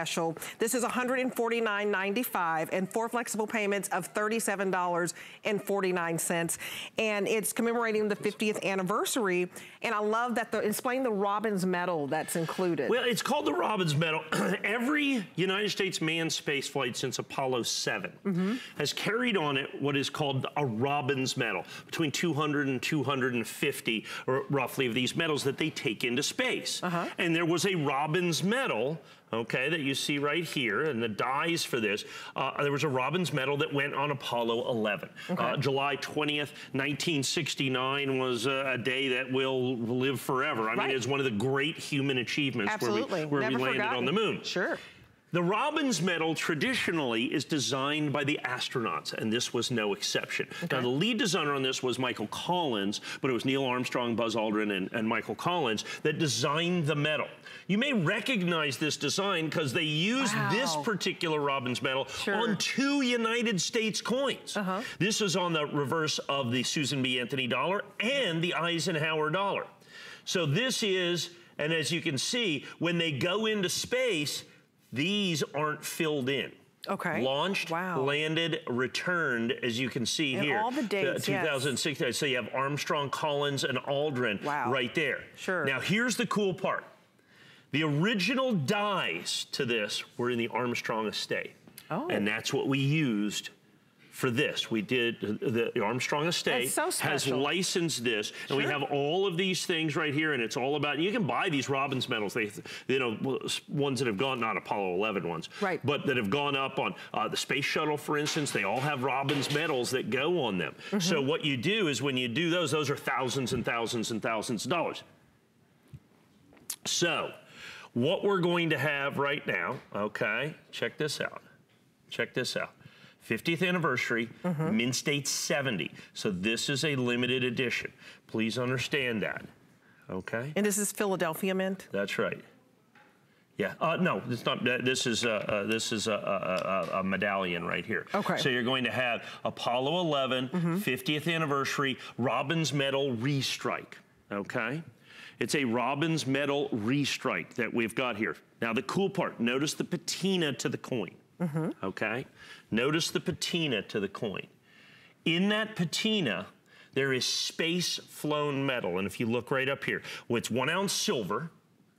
special. This is $149.95 and 4 flexible payments of $37.49. And it's commemorating the 50th anniversary. And I love that explain the Robbins medal that's included. Well, it's called the Robbins medal. Every United States manned space flight since Apollo 7 has carried on it what is called a Robbins medal, between 200 and 250 or roughly of these medals that they take into space. And there was a Robbins medal, okay, that you see right here, and the dies for this. There was a Robbins medal that went on Apollo 11. July 20th, 1969 was a day that will live forever. I mean, it's one of the great human achievements where we landed on the moon. Sure. The Robbins medal traditionally is designed by the astronauts, and this was no exception. Now, the lead designer on this was Michael Collins, but it was Neil Armstrong, Buzz Aldrin, and Michael Collins that designed the medal. You may recognize this design because they used this particular Robbins medal on 2 United States coins. This is on the reverse of the Susan B. Anthony dollar and the Eisenhower dollar. So this is, and as you can see, when they go into space, these aren't filled in. Launched, landed, returned, as you can see here. All the dates, 2016. So you have Armstrong, Collins, and Aldrin right there. Now, here's the cool part. The original dies to this were in the Armstrong estate. And that's what we used for this. We did, the Armstrong estate has licensed this, and we have all of these things right here, and it's all about, you can buy these Robbins medals, they, you know, ones that have gone, not Apollo 11 ones, but that have gone up on the space shuttle, for instance, they all have Robbins medals that go on them. So what you do is when you do those are thousands and thousands and thousands of dollars. So what we're going to have right now, okay, check this out. Check this out. 50th anniversary, mint state 70. So this is a limited edition. Please understand that, okay? And this is Philadelphia mint? That's right. Yeah, no, it's not. This is a medallion right here. So you're going to have Apollo 11, 50th anniversary, Robbins medal Restrike, okay? It's a Robbins medal Restrike that we've got here. Now the cool part, notice the patina to the coin. Okay? Notice the patina to the coin. In that patina, there is space-flown metal. And if you look right up here, well, it's 1 ounce silver,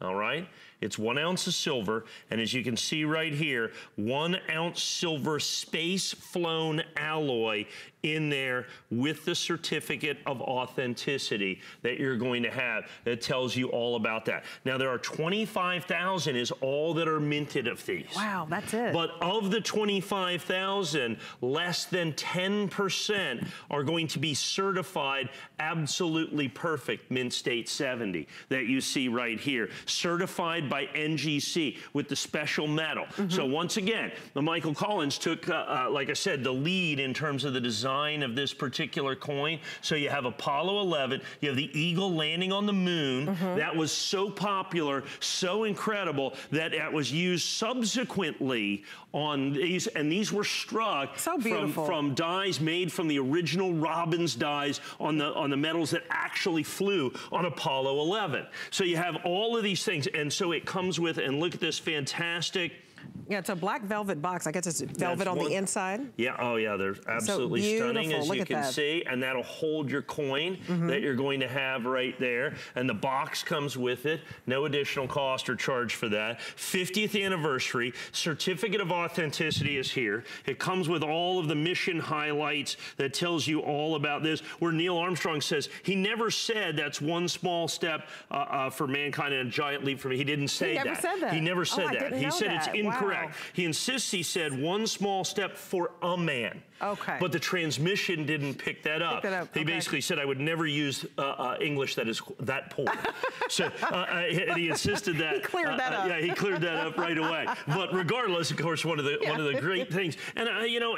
all right? It's 1 ounce of silver, and as you can see right here, 1 ounce silver space-flown alloy in there with the certificate of authenticity that you're going to have that tells you all about that. Now, there are 25,000 is all that are minted of these. Wow, that's it. But of the 25,000, less than 10% are going to be certified absolutely perfect mint state 70 that you see right here. Certified by NGC with the special medal. So once again, the Michael Collins took, like I said, the lead in terms of the design of this particular coin. So you have Apollo 11, you have the Eagle landing on the moon. That was so popular, so incredible that it was used subsequently on these, and these were struck from dies made from the original Robbins dies on the medals that actually flew on Apollo 11. So you have all of these things, and so it comes with, and look at this fantastic. Yeah, it's a black velvet box. I guess it's velvet on the inside. Yeah, oh yeah, they're absolutely stunning, as you can see. And that'll hold your coin that you're going to have right there. And the box comes with it. No additional cost or charge for that. 50th anniversary. Certificate of authenticity is here. It comes with all of the mission highlights that tells you all about this. Where Neil Armstrong says, he never said that's one small step for mankind and a giant leap for me. He didn't say that. He never said that. He never said that. He said it's incorrect. He insists, he said, one small step for a man. But the transmission didn't pick that up. He basically said, I would never use English that is that poor. So and he insisted that. He cleared that up. Yeah, he cleared that up right away. But regardless, of course, one of the great things. And, you know,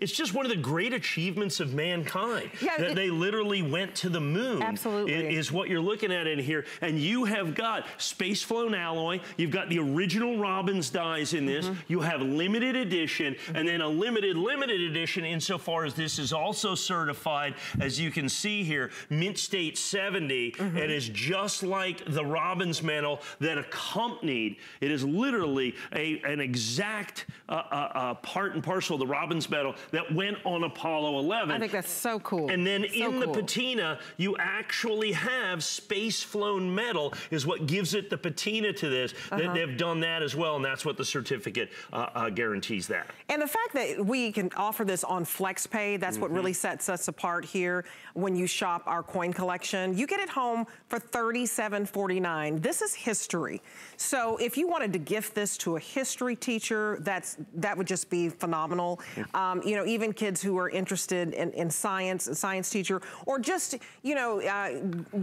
it's just one of the great achievements of mankind. That they literally went to the moon. Absolutely. Is what you're looking at in here. And you have got space flown alloy. You've got the original Robbins dies in this. You have limited edition, and then a limited edition insofar as this is also certified, as you can see here, Mint State 70. It is just like the Robbins medal that accompanied. It is literally an exact part and parcel of the Robbins medal that went on Apollo 11. I think that's so cool. And then in the patina, you actually have space-flown metal is what gives it the patina to this. They've done that as well, and that's what the certificate guarantees that. And the fact that we can offer this on FlexPay, that's what really sets us apart here when you shop our coin collection. You get it home for $37.49. This is history. So if you wanted to gift this to a history teacher, that would just be phenomenal. You know, even kids who are interested in science, a science teacher, or just, you know,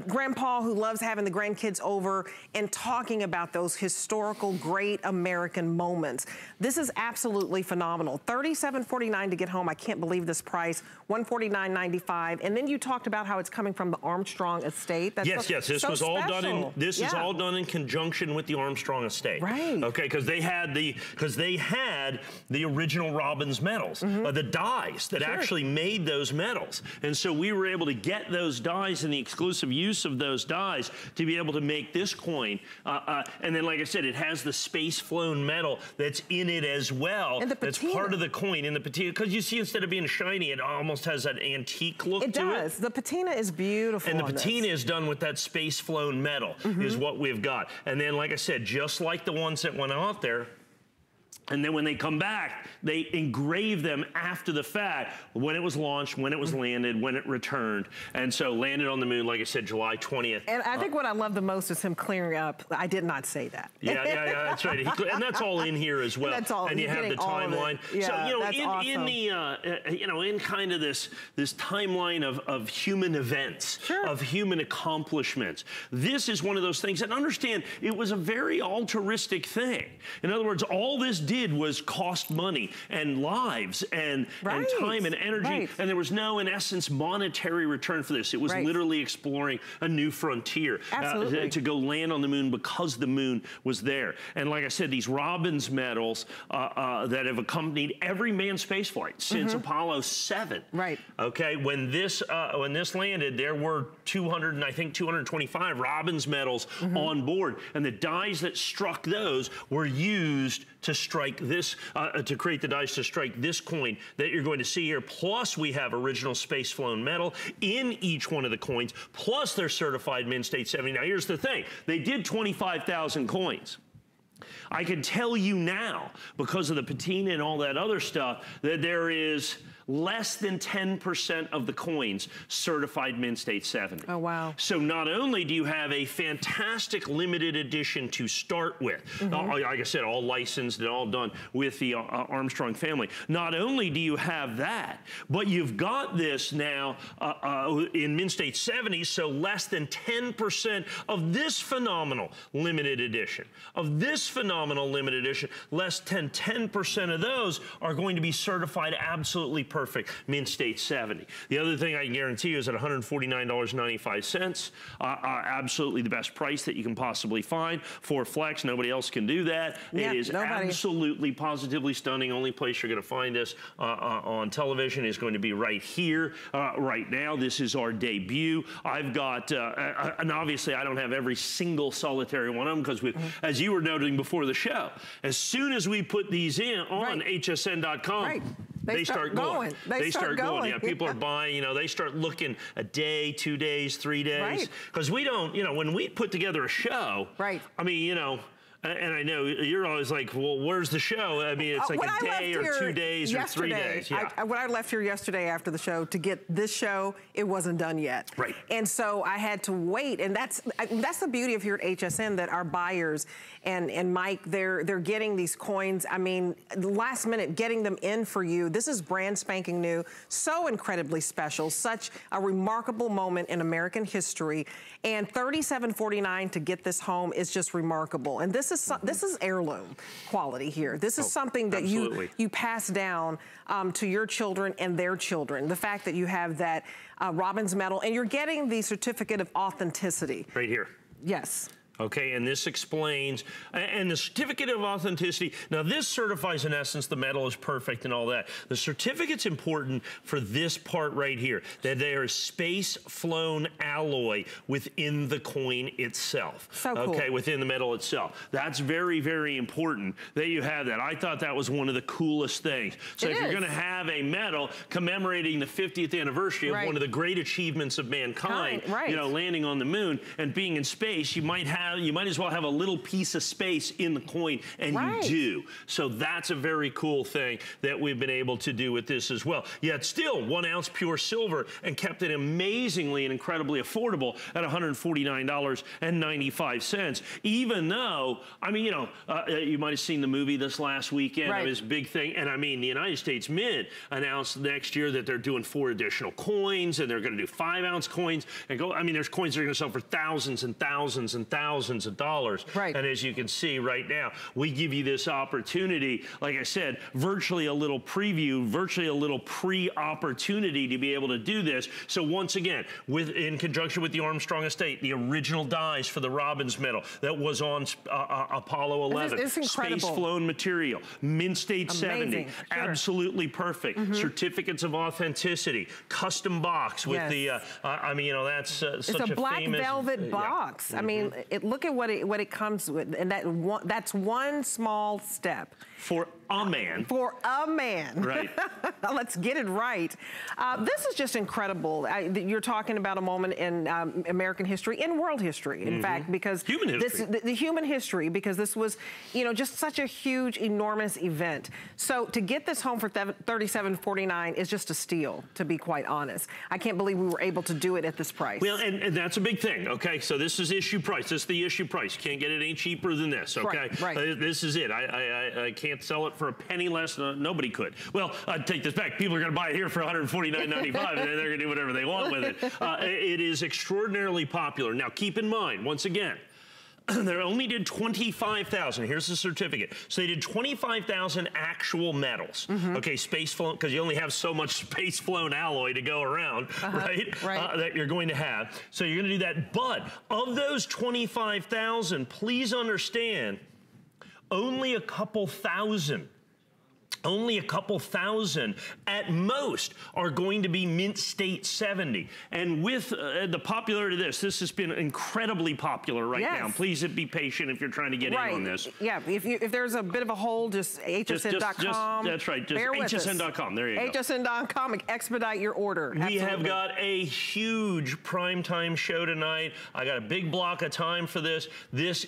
grandpa who loves having the grandkids over and talking about those historical great American moments. This is absolutely phenomenal. $37.49 to get home. I can't believe this price. $149.95. And then you talked about how it's coming from the Armstrong estate. That's yes. This was all done in. This is all done in conjunction with the Armstrong estate. Right. Okay, because they had the original Robbins medals, the dies that actually made those medals, and so we were able to get those dies and the exclusive use of those dies to be able to make this coin. And then, like I said, it has the space-flown metal that's in it as well. And that's part of the coin in the patina, because you see, instead of being shiny, it almost has that antique look to it. It does. The patina is beautiful. And the patina is done with that space-flown metal is what we've got. And then, like I said, just like the ones that went out there, and then when they come back, they engrave them after the fact, when it was launched, when it was landed, when it returned. And so landed on the moon, like I said, July 20th. And I think what I love the most is him clearing up. I did not say that. Yeah, that's right. And that's all in here as well. That's all. And you have the timeline. Yeah, so, you know, that's awesome. in the, you know, in kind of this timeline of human events, of human accomplishments, this is one of those things. And understand, it was a very altruistic thing. In other words, all this did was cost money and lives and time and energy, and there was no, in essence, monetary return for this. It was literally exploring a new frontier to go land on the moon because the moon was there. And like I said, these Robbins medals that have accompanied every manned spaceflight since Apollo 7. Right. Okay. When this landed, there were 225 Robbins medals on board, and the dies that struck those were used to strike this, to create the dice to strike this coin that you're going to see here. Plus, we have original space-flown metal in each one of the coins. Plus, they're certified Mint State 70. Now, here's the thing. They did 25,000 coins. I can tell you now, because of the patina and all that other stuff, that there is less than 10% of the coins certified Mint State 70. Oh, wow. So not only do you have a fantastic limited edition to start with, like I said, all licensed and all done with the Armstrong family, not only do you have that, but you've got this now in Mint State 70, so less than 10% of this phenomenal limited edition. Less than 10% of those are going to be certified absolutely perfect Mint State 70. The other thing I can guarantee you is at $149.95, absolutely the best price that you can possibly find for Flex. Nobody else can do that. It is absolutely, positively stunning. Only place you're going to find this on television is going to be right here, right now. This is our debut. I've got, and obviously I don't have every single solitary one of them, because as you were noting before the show, as soon as we put these in on hsn.com, they start going. They start going. Yeah, people are buying, you know, they start looking a day, 2 days, 3 days. Because we don't, you know, when we put together a show, I mean, you know, and I know you're always like, well, where's the show? I mean, it's like a day or 2 days or 3 days. When I left here yesterday after the show to get this show, it wasn't done yet. Right. And so I had to wait. And that's the beauty of here at HSN, that our buyers and Mike, they're getting these coins. I mean, last minute, getting them in for you. This is brand spanking new, so incredibly special, such a remarkable moment in American history. And $37.49 to get this home is just remarkable. And this this is heirloom quality here. This is something that you pass down to your children and their children. The fact that you have that Robbins medal, and you're getting the certificate of authenticity. Right here. Yes. Okay, and this explains, and the certificate of authenticity, now this certifies in essence the metal is perfect and all that. The certificate's important for this part right here, that there is space-flown alloy within the coin itself. So cool. Okay, within the metal itself. That's very, very important that you have that. I thought that was one of the coolest things. So if you're gonna have a medal commemorating the 50th anniversary of one of the great achievements of mankind, you know, landing on the moon and being in space, you might as well have a little piece of space in the coin, and you do. So that's a very cool thing that we've been able to do with this as well. Yet still 1 ounce pure silver, and kept it amazingly and incredibly affordable at $149.95. Even though, I mean, you know, you might have seen the movie this last weekend. It was a big thing. And I mean, the United States Mint announced next year that they're doing 4 additional coins, and they're going to do 5 ounce coins. And I mean, there's coins that are going to sell for thousands and thousands and thousands of dollars. And as you can see right now, we give you this opportunity, like I said, virtually a little preview, virtually a little pre-opportunity to be able to do this. So once again, in conjunction with the Armstrong estate, the original dies for the Robbins medal that was on Apollo 11. It's incredible. Space-flown material, Mint State 70, absolutely perfect. Certificates of authenticity, custom box with the, I mean, you know, that's such a famous... It's a black velvet box. I mean, look at what it comes with, and that's one small step. For a man. For a man. Right. Let's get it right. This is just incredible. You're talking about a moment in American history, in world history, in fact, because human history. The human history, because this was, you know, just such a huge, enormous event. So to get this home for $37.49 is just a steal, to be quite honest. I can't believe we were able to do it at this price. Well, and that's a big thing, okay? So this is issue price. This is the issue price. You can't get it any cheaper than this, okay? This is it. I can't sell it for a penny less. Nobody could. Well, I'd take this back. People are going to buy it here for $149.95, and they're going to do whatever they want with it. It is extraordinarily popular. Now, keep in mind, once again, they only did 25,000. Here's the certificate. So they did 25,000 actual medals. Okay, space flown, because you only have so much space flown alloy to go around, that you're going to have. So you're going to do that. But of those 25,000, please understand, only a couple thousand at most are going to be Mint State 70. And with the popularity of this has been incredibly popular right now. Please be patient if you're trying to get in on this. Yeah, if there's a bit of a hole, just hsn.com. That's right, just hsn.com. There you go. hsn.com, expedite your order. We have got a huge primetime show tonight. I got a big block of time for this.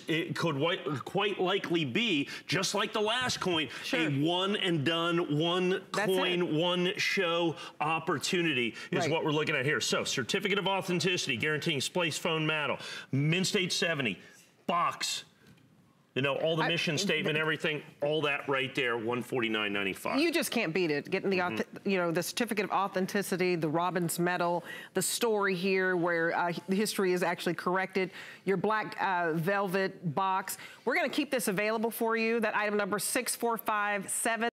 It could quite likely be, just like the last coin, a one and done, one coin, one show opportunity is what we're looking at here. So, certificate of authenticity, guaranteeing space phone metal, Mint State 70, box, you know, all the mission statement, everything, all that right there, $149.95. You just can't beat it. Getting the, you know, the certificate of authenticity, the Robbins medal, the story here where the history is actually corrected, your black velvet box. We're going to keep this available for you. That item number 6457.